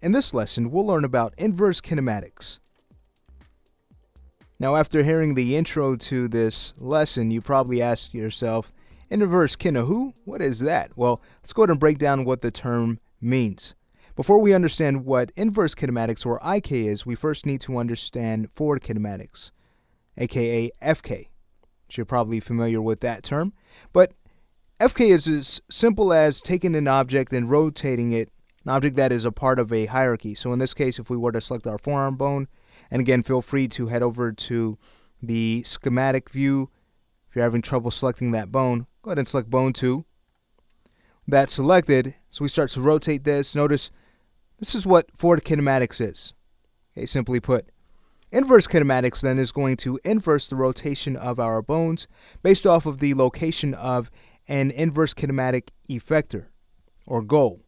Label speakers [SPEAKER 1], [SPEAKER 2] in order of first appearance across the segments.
[SPEAKER 1] in this lesson, we'll learn about inverse kinematics. Now, after hearing the intro to this lesson, you probably ask yourself, inverse kina who? What is that? Well, let's go ahead and break down what the term means. Before we understand what inverse kinematics or IK is, we first need to understand forward kinematics, aka FK. You're probably familiar with that term, but FK is as simple as taking an object and rotating it, an object that is a part of a hierarchy. So in this case, if we were to select our forearm bone, and again, feel free to head over to the schematic view. If you're having trouble selecting that bone, go ahead and select bone 2. That's selected, so we start to rotate this. Notice this is what forward kinematics is. Okay, simply put. Inverse kinematics then is going to inverse the rotation of our bones based off of the location of an inverse kinematic effector or goal.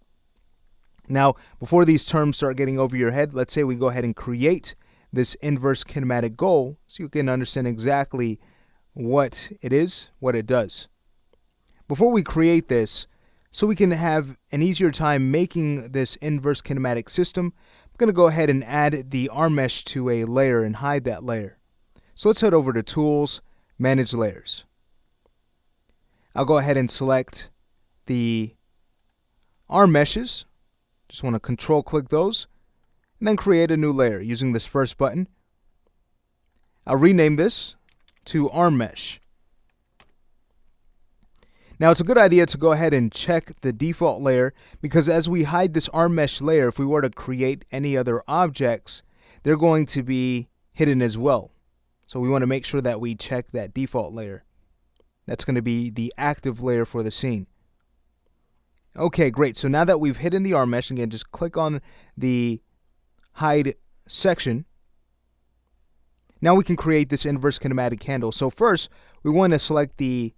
[SPEAKER 1] Now, before these terms start getting over your head, let's say we go ahead and create this inverse kinematic goal so you can understand exactly what it is, what it does. Before we create this, so we can have an easier time making this inverse kinematic system, I'm going to go ahead and add the arm mesh to a layer and hide that layer. So let's head over to Tools, Manage Layers. I'll go ahead and select the arm meshes. Just want to control click those and then create a new layer using this first button. I'll rename this to arm mesh. Now it's a good idea to go ahead and check the default layer, because as we hide this arm mesh layer, if we were to create any other objects, they're going to be hidden as well. So we want to make sure that we check that default layer. That's going to be the active layer for the scene. Okay, great. So now that we've hidden the arm mesh, again, just click on the hide section. Now we can create this inverse kinematic handle. So first, we want to select the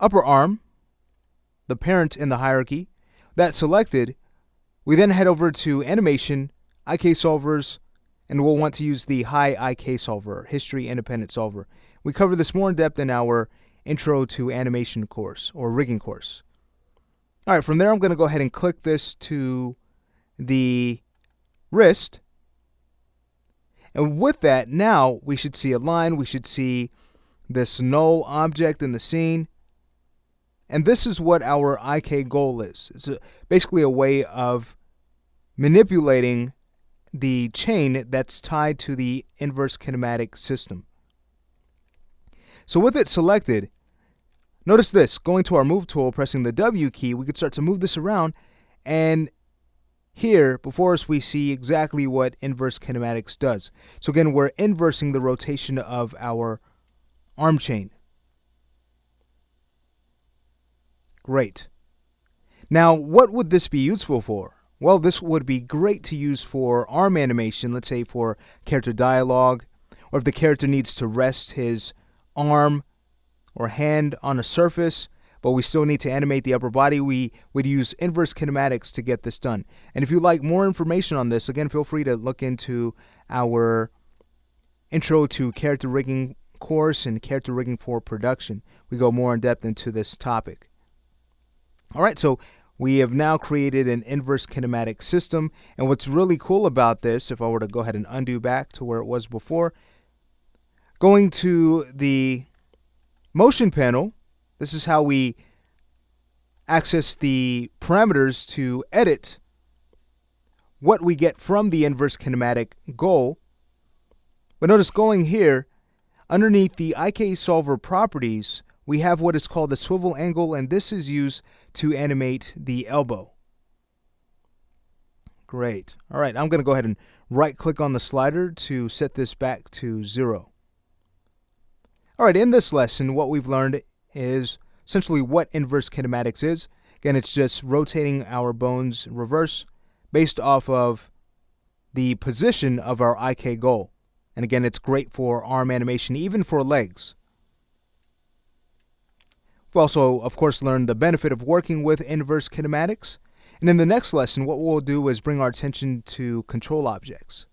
[SPEAKER 1] upper arm, the parent in the hierarchy. That's selected. We then head over to Animation, IK Solvers, and we'll want to use the High IK Solver, History Independent Solver. We cover this more in depth in our Intro to Animation course, or rigging course. Alright, from there I'm going to go ahead and click this to the wrist. And with that, now we should see a line, we should see this null object in the scene. And this is what our IK goal is. It's basically a way of manipulating the chain that's tied to the inverse kinematic system. So with it selected, notice this, going to our move tool, pressing the W key, we could start to move this around, and here before us we see exactly what inverse kinematics does. So again, we're inversing the rotation of our arm chain. Great. Now, what would this be useful for? Well, this would be great to use for arm animation, let's say for character dialogue, or if the character needs to rest his arm or hand on a surface, but we still need to animate the upper body, we would use inverse kinematics to get this done. And if you'd like more information on this, again, feel free to look into our Intro to Character Rigging course and Character Rigging for Production. We go more in depth into this topic. Alright, so we have now created an inverse kinematic system, and what's really cool about this, if I were to go ahead and undo back to where it was before, going to the motion panel, this is how we access the parameters to edit what we get from the inverse kinematic goal. But notice going here, underneath the IK Solver properties, we have what is called the swivel angle, and this is used to animate the elbow. Great. All right, I'm going to go ahead and right-click on the slider to set this back to 0. All right, in this lesson, what we've learned is essentially what inverse kinematics is. Again, it's just rotating our bones reverse based off of the position of our IK goal. And again, it's great for arm animation, even for legs. We've also, of course, learned the benefit of working with inverse kinematics. And in the next lesson, what we'll do is bring our attention to control objects.